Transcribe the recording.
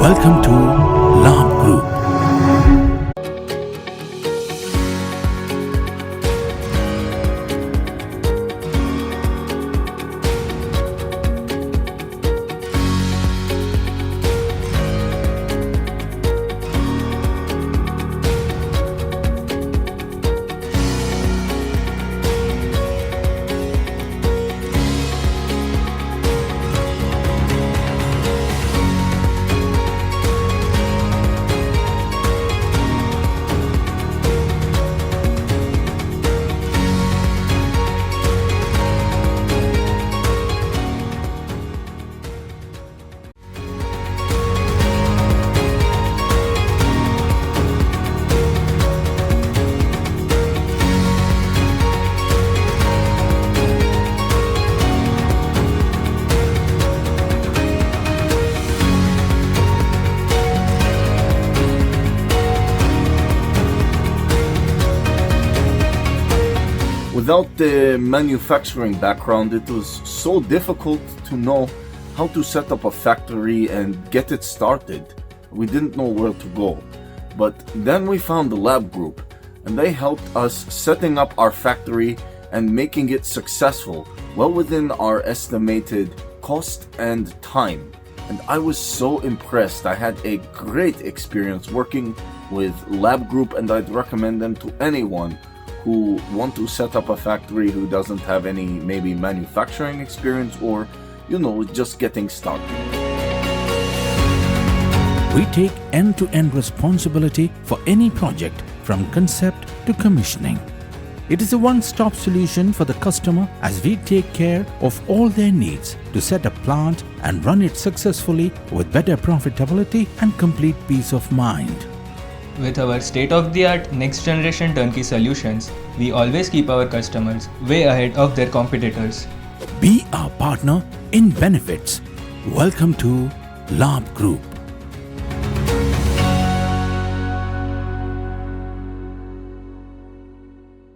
Welcome to Labh Group. Without the manufacturing background, it was so difficult to know how to set up a factory and get it started. We didn't know where to go. But then we found the Labh Group, and they helped us setting up our factory and making it successful, well within our estimated cost and time. And I was so impressed. I had a great experience working with Labh Group, and I'd recommend them to anyone who want to set up a factory who doesn't have any maybe manufacturing experience or, just getting started. We take end-to-end responsibility for any project from concept to commissioning. It is a one-stop solution for the customer as we take care of all their needs to set a plant and run it successfully with better profitability and complete peace of mind. With our state-of-the-art next-generation turnkey solutions, we always keep our customers way ahead of their competitors. Be our partner in benefits. Welcome to Labh Group.